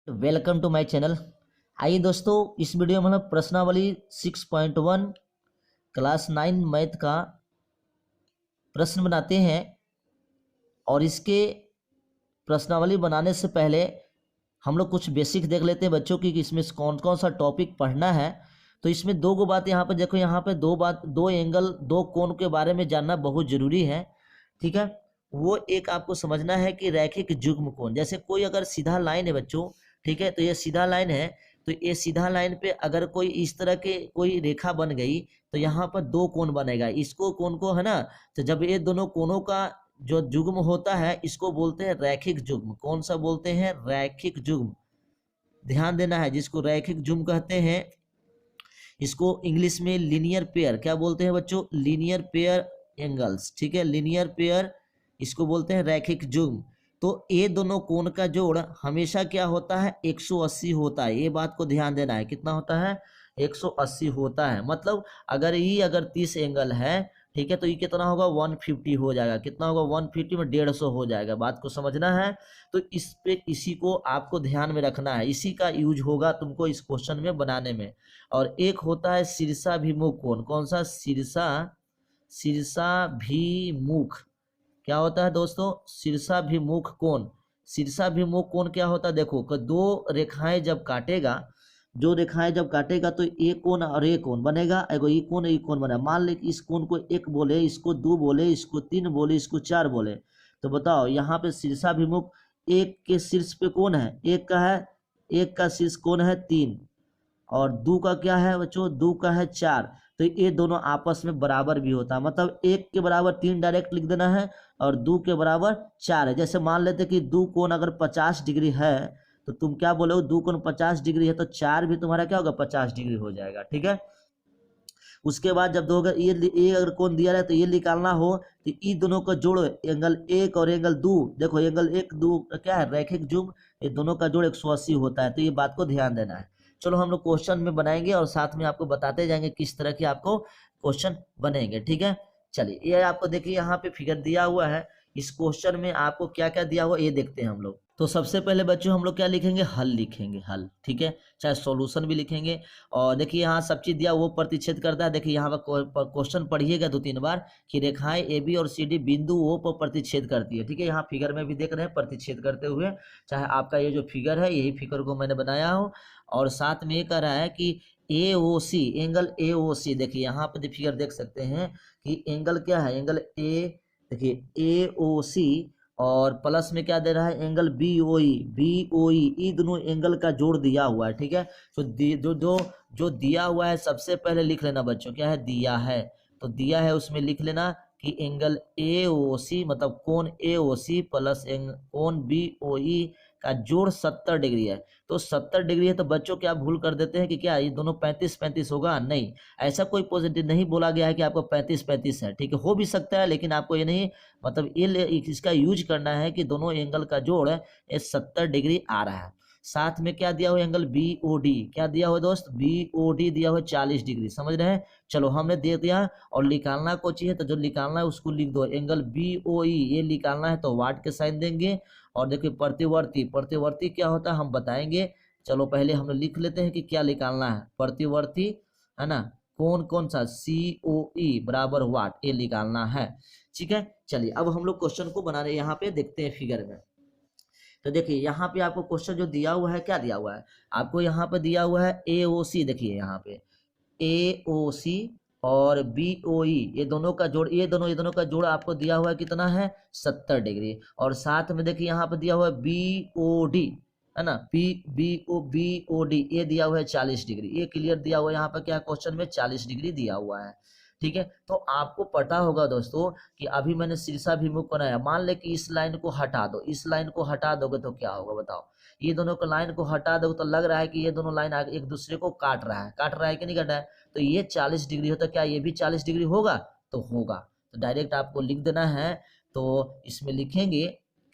Welcome to my channel. आइए दोस्तों, इस वीडियो में हम प्रश्नावली 6.1 क्लास 9 मैथ का प्रश्न बनाते हैं। और इसके प्रश्नावली बनाने से पहले हम लोग कुछ बेसिक देख लेते हैं बच्चों की कि इसमें कौन कौन सा टॉपिक पढ़ना है। तो इसमें दो बात यहाँ पे देखो, यहाँ पे दो एंगल, दो कोण के बारे में जानना बहुत जरूरी है। ठीक है, वो एक आपको समझना है कि रैखिक युग्म कोण, जैसे कोई अगर सीधा लाइन है बच्चों, ठीक है, तो ये सीधा लाइन है, तो ये सीधा लाइन पे अगर कोई इस तरह के कोई रेखा बन गई तो यहाँ पर दो कोण बनेगा, इसको कोण को है ना। तो जब ये दोनों कोणों का जो युग्म होता है इसको बोलते हैं रैखिक युग्म। कौन सा बोलते हैं? रैखिक युग्म। ध्यान देना है, जिसको रैखिक युग्म कहते हैं इसको इंग्लिश में लीनियर पेयर क्या बोलते हैं बच्चों? Linear pair angles. ठीक है, लीनियर पेयर इसको बोलते हैं रैखिक युग्म। तो ये दोनों कोण का जोड़ हमेशा क्या होता है? 180 होता है। ये बात को ध्यान देना है, कितना होता है? 180 होता है। मतलब अगर 30 एंगल है, ठीक है, तो ये कितना होगा? 150 हो जाएगा। कितना होगा? 150 में 150 हो जाएगा। बात को समझना है। तो इस पे इसी को आपको ध्यान में रखना है, इसी का यूज होगा तुमको इस क्वेश्चन में बनाने में। और एक होता है शीर्षाभिमुख कोण। कौन सा? शीर्षाभिमुख। क्या होता है दोस्तों? शीर्षाभिमुख कोण। शीर्षाभिमुख कोण क्या होता है? देखो कि दो रेखाएं जब काटेगा, तो एक कोण और एक कोण बनेगा, एगो ये कोण एक कोण बनेगा। मान ले कि इस कोण को एक बोले, इसको दो बोले, इसको तीन बोले, इसको चार बोले, तो बताओ यहाँ पे शीर्षाभिमुख एक के शीर्ष पे कौन है? एक का शीर्ष कौन है? 3। और दो का क्या है बच्चों? दो का है 4। तो ये दोनों आपस में बराबर भी होता है। मतलब एक के बराबर 3 डायरेक्ट लिख देना है और दो के बराबर 4 है। जैसे मान लेते कि दो कोण अगर 50 डिग्री है, तो तुम क्या बोलोगे? दो कोण 50 डिग्री है तो 4 भी तुम्हारा क्या होगा? 50 डिग्री हो जाएगा। ठीक है, उसके बाद जब दो अगर ये अगर कोण दिया रहे तो ये निकालना हो, तो ये दोनों का जोड़ एंगल एक और एंगल दो, देखो एंगल एक दो क्या है? रैखिक युग्म। ये दोनों का जोड़ 180 होता है। तो ये बात को ध्यान देना है। चलो हम लोग क्वेश्चन में बनाएंगे और साथ में आपको बताते जाएंगे किस तरह के आपको क्वेश्चन बनेंगे। ठीक है, चलिए ये आपको देखिए यहाँ पे फिगर दिया हुआ है। इस क्वेश्चन में आपको क्या क्या दिया हुआ ये देखते हैं हम लोग। तो सबसे पहले बच्चों हम लोग क्या लिखेंगे? हल लिखेंगे, हल। ठीक है, चाहे सॉल्यूशन भी लिखेंगे। और देखिए यहाँ सब चीज दिया, वो प्रतिच्छेद करता है। देखिए यहाँ पर क्वेश्चन पढ़िएगा 2-3 बार कि रेखाएं ए बी और सी डी बिंदु ओ पर प्रतिच्छेद करती है। ठीक है, यहाँ फिगर में भी देख रहे हैं प्रतिच्छेद करते हुए। चाहे आपका ये जो फिगर है, यही फिगर को मैंने बनाया हूँ। और साथ में ये कह रहा है कि ए ओ सी, एंगल ए ओ सी, देखिए यहाँ पे फिगर देख सकते हैं कि एंगल क्या है? एंगल ए, देखिए ए ओ सी, और प्लस में क्या दे रहा है? एंगल बी ओ ई। ये दोनों एंगल का जोड़ दिया हुआ है। ठीक है, तो जो दिया हुआ है सबसे पहले लिख लेना बच्चों। क्या है? दिया है, तो दिया है उसमें लिख लेना कि एंगल ए ओ सी मतलब कोण ए ओ सी प्लस कोण बी ओ ई का जोड़ 70 डिग्री है। तो 70 डिग्री है, तो बच्चों क्या भूल कर देते हैं कि क्या ये दोनों 35-35 होगा? नहीं, ऐसा कोई पॉजिटिव नहीं बोला गया है कि आपको 35-35 है। ठीक है, हो भी सकता है, लेकिन आपको ये नहीं, मतलब ये इसका यूज करना है कि दोनों एंगल का जोड़ ये 70 डिग्री आ रहा है। साथ में क्या दिया हुआ? Angle B O D. क्या दिया हुआ दोस्त? बी ओ डी दिया हुआ 40 डिग्री। समझ रहे हैं? चलो हमने दे दिया, और निकालना को चाहिए तो जो निकालना है उसको लिख दो। एंगल बी ओ ई ये निकालना है तो वाट के साइन देंगे। और देखिए प्रतिवर्ती क्या होता है हम बताएंगे। चलो पहले हम लिख लेते हैं कि क्या निकालना है। प्रतिवर्ती है ना, कौन सा? सी ओ ई बराबर वाट, ये निकालना है। ठीक है, चलिए अब हम लोग क्वेश्चन को बनाने यहाँ पे देखते हैं फिगर में। तो देखिए यहाँ पे आपको क्वेश्चन जो दिया हुआ है, क्या दिया हुआ है आपको? यहाँ पे दिया हुआ है ए ओ सी। देखिए यहाँ पे ए ओ सी और बी ओ ई, ये दोनों का जोड़, ये दोनों का जोड़ आपको दिया हुआ है कितना है? 70 डिग्री। और साथ में देखिए यहाँ पे दिया हुआ है बी ओ डी, है ना, बी ओ डी ये दिया हुआ है 40 डिग्री। ये क्लियर दिया हुआ है यहाँ पे, क्या क्वेश्चन में 40 डिग्री दिया हुआ है। ठीक है, तो आपको पता होगा दोस्तों कि अभी मैंने शीर्षाभिमुख बनाया। मान ले कि इस लाइन को हटा दो, इस लाइन को हटा दोगे तो क्या होगा बताओ? ये दोनों को लाइन को हटा दो तो लग रहा है कि ये दोनों लाइन एक दूसरे को काट रहा है कि नहीं काट रहा है? तो ये 40 डिग्री होता, क्या ये भी 40 डिग्री होगा? तो होगा। तो डायरेक्ट आपको लिख देना है। तो इसमें लिखेंगे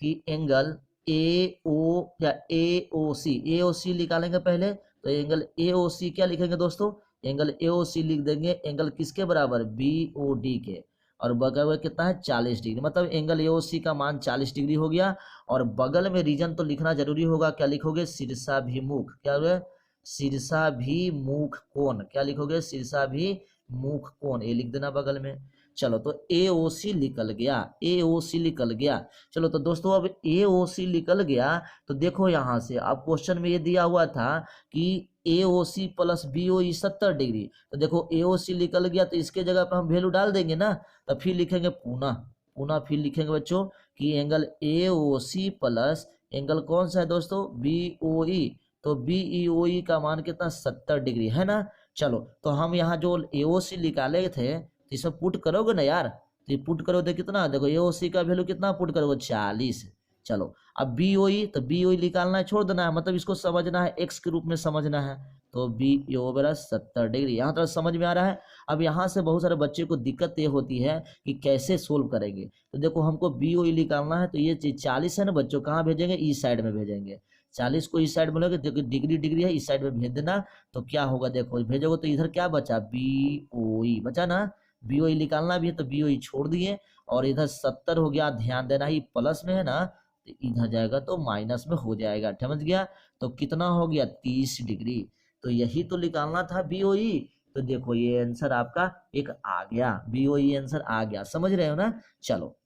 कि एंगल ए ओ या ए ओ सी निकालेंगे पहले। तो एंगल ए ओ सी क्या लिखेंगे दोस्तों? एंगल ए ओ सी लिख देंगे। एंगल किसके बराबर? बी ओ डी के। और बगल में कितना है 40 डिग्री, मतलब एंगल AOC का मान 40 डिग्री हो गया। और बगल में रीजन तो लिखना जरूरी होगा, क्या लिखोगे, शीर्षाभिमुख, क्या हुआ, शीर्षाभिमुख कोण, क्या लिखोगे, शीर्षाभिमुख कोण, ये लिख देना बगल में। चलो तो AOC निकल गया, AOC निकल गया। चलो तो दोस्तों अब AOC निकल गया तो देखो यहाँ से अब क्वेश्चन में ये दिया हुआ था कि AOC प्लस BOE 70 डिग्री, तो देखो AOC निकल गया तो इसके जगह पे हम वैल्यू डाल देंगे ना, तो फिर लिखेंगे पुनः, फिर लिखेंगे बच्चों कि एंगल AOC प्लस एंगल कौन सा है दोस्तों, BOE, तो BEOE का मान कितना 70 डिग्री है ना। चलो तो हम यहाँ जो AOC निकाले थे तो इसमें पुट करोगे ना यार, तो पुट करोगे कितना, देखो AOC का वैल्यू कितना पुट करोगे 40। चलो अब BOE, तो BOE निकालना है, छोड़ देना है, मतलब इसको समझना है एक्स के रूप में समझना है, तो BO बराबर 70 डिग्री, यहाँ तक समझ में आ रहा है। अब यहाँ से बहुत सारे बच्चे को दिक्कत ये होती है कि कैसे सोल्व करेंगे, तो देखो हमको BOE निकालना है, तो ये चीज 40 है ना बच्चों, कहाँ भेजेंगे, इस साइड में भेजेंगे, 40 को इस साइड में लोगे, देखो डिग्री डिग्री है, इस साइड में भेज देना, तो क्या होगा देखो भेजोगे तो इधर क्या बचा, BOE बचा ना, BOE निकालना भी है तो BOE छोड़ दिए, और इधर 70 हो गया, ध्यान देना ही प्लस में है ना, तो इधर जाएगा तो माइनस में हो जाएगा, समझ गया, तो कितना हो गया 30 डिग्री, तो यही तो निकालना था BOE, तो देखो ये आंसर आपका एक आ गया, BOE आंसर आ गया, समझ रहे हो ना। चलो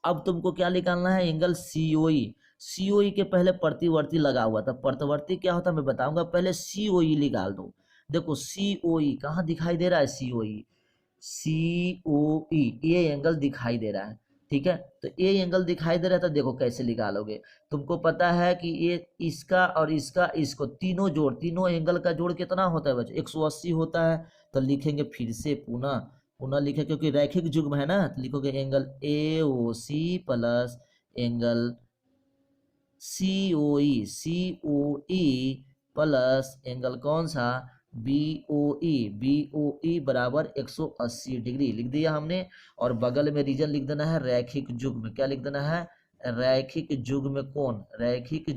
अब तुमको क्या निकालना है, एंगल COE, COE के पहले प्रतिवर्ती लगा हुआ था, प्रतिवर्ती क्या होता है मैं बताऊंगा, पहले COE निकाल दो। देखो COE कहाँ दिखाई दे रहा है, COE ये एंगल दिखाई दे रहा है, ठीक है, तो ये एंगल दिखाई दे रहा है, तो देखो कैसे निकालोगे, तुमको पता है कि ये इसका और इसका, इसको तीनों जोड़, तीनों एंगल का जोड़ कितना होता है बच्चों, 180 होता है, तो लिखेंगे फिर से पुनः, लिखे क्योंकि रैखिक युग्म है ना, तो लिखोगे angle AOC plus angle COE plus angle कौन सा, BOE बराबर 180 डिग्री लिख दिया हमने, और बगल में रीजन लिख देना है रैखिक युग्म, क्या लिख देना है, रैखिक युग्म कोण, रैखिक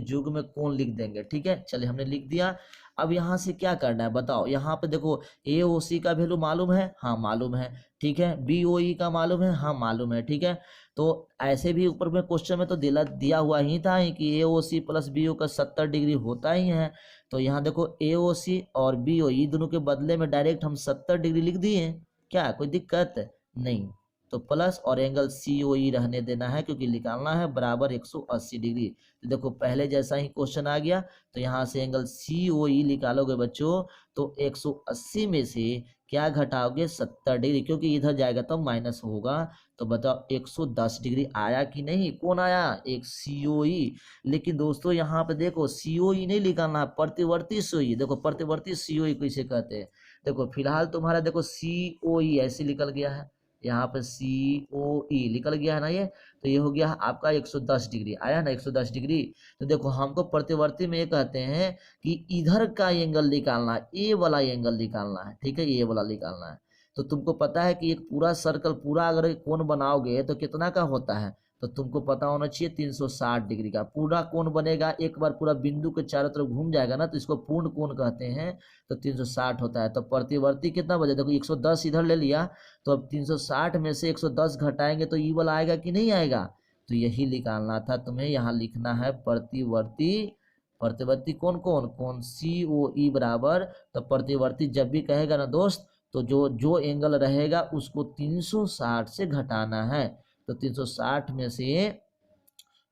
युग्म कोण लिख देंगे, ठीक है, चलिए हमने लिख दिया। अब यहाँ से क्या करना है बताओ, यहाँ पे देखो AOC का वैल्यू मालूम है, हाँ मालूम है, ठीक है, BOE का मालूम है, हाँ मालूम है, ठीक है, तो ऐसे भी ऊपर में क्वेश्चन में तो दिया हुआ ही था कि AOC प्लस BO का 70 डिग्री होता ही है, तो यहाँ देखो AOC और BOE दोनों के बदले में डायरेक्ट हम 70 डिग्री लिख दिए, क्या कोई दिक्कत नहीं, तो प्लस और एंगल COE रहने देना है क्योंकि निकालना है बराबर 180 डिग्री, तो देखो पहले जैसा ही क्वेश्चन आ गया, तो यहाँ से एंगल COE निकालोगे बच्चों, तो 180 में से क्या घटाओगे 70 डिग्री, क्योंकि इधर जाएगा तो माइनस होगा, तो बताओ 110 डिग्री आया कि नहीं, कौन आया, एक COE। लेकिन दोस्तों यहाँ पे देखो COE नहीं निकालना, प्रतिवर्ती COE, देखो प्रतिवर्ती COE कैसे कहते हैं, देखो फिलहाल तुम्हारा देखो COE ऐसे निकल गया है, यहाँ पे COE निकल गया है ना ये, तो ये हो गया आपका 110 डिग्री, आया ना 110 डिग्री, तो देखो हमको प्रतिवर्ती में ये कहते हैं कि इधर का एंगल निकालना है, ये वाला एंगल निकालना है, ठीक है, ये वाला निकालना है, तो तुमको पता है कि एक पूरा सर्कल पूरा अगर कोण बनाओगे तो कितना का होता है, तो तुमको पता होना चाहिए 360 डिग्री का पूरा कोण बनेगा, एक बार पूरा बिंदु के चारों तरफ घूम जाएगा ना, तो इसको पूर्ण कोण कहते हैं, तो 360 होता है, तो प्रतिवर्ती कितना बचे, देखो 110 इधर ले लिया, तो अब 360 में से 110 घटाएंगे तो ई वाला आएगा कि नहीं आएगा, तो यही निकालना था तुम्हें, यहाँ लिखना है प्रतिवर्ती, प्रतिवर्ती कौन कौन कौन COE बराबर, तो प्रतिवर्ती जब भी कहेगा ना दोस्त, तो जो जो एंगल रहेगा उसको 360 से घटाना है, तो 360 में से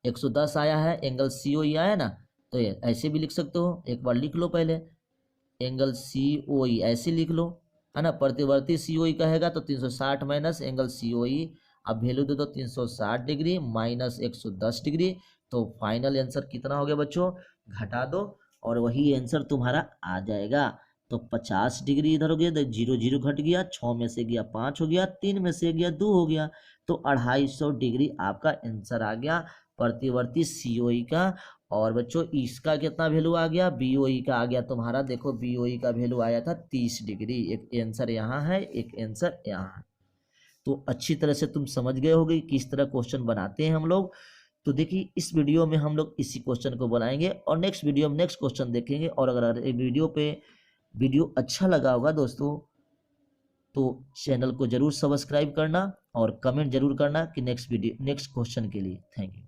110 आया है, एंगल COE आया ना, तो ये ऐसे भी लिख सकते हो, एक बार लिख लो पहले, एंगल COE ऐसे लिख लो, है ना, प्रतिवर्ती COE कहेगा तो 360 माइनस एंगल COE, अब वैल्यू दे दो 360 डिग्री माइनस 110 डिग्री, तो फाइनल आंसर कितना हो गया बच्चों, घटा दो और वही आंसर तुम्हारा आ जाएगा, तो 50 डिग्री इधर हो गया, तो 0 0 घट गया, 6 में से गया 5 हो गया, 3 में से गया 2 हो गया, तो 250 डिग्री आपका आंसर आ गया प्रतिवर्ती COE का। और बच्चों इसका कितना वैल्यू आ गया, BOE का आ गया तुम्हारा, देखो BOE का वैल्यू आया था 30 डिग्री, एक आंसर यहाँ है, एक आंसर यहाँ है, तो अच्छी तरह से तुम समझ गए होगे किस तरह क्वेश्चन बनाते हैं हम लोग। तो देखिए इस वीडियो में हम लोग इसी क्वेश्चन को बनाएंगे और नेक्स्ट वीडियो में नेक्स्ट क्वेश्चन देखेंगे, और अगर वीडियो अच्छा लगा होगा दोस्तों तो चैनल को जरूर सब्सक्राइब करना और कमेंट जरूर करना कि नेक्स्ट क्वेश्चन के लिए। Thank you.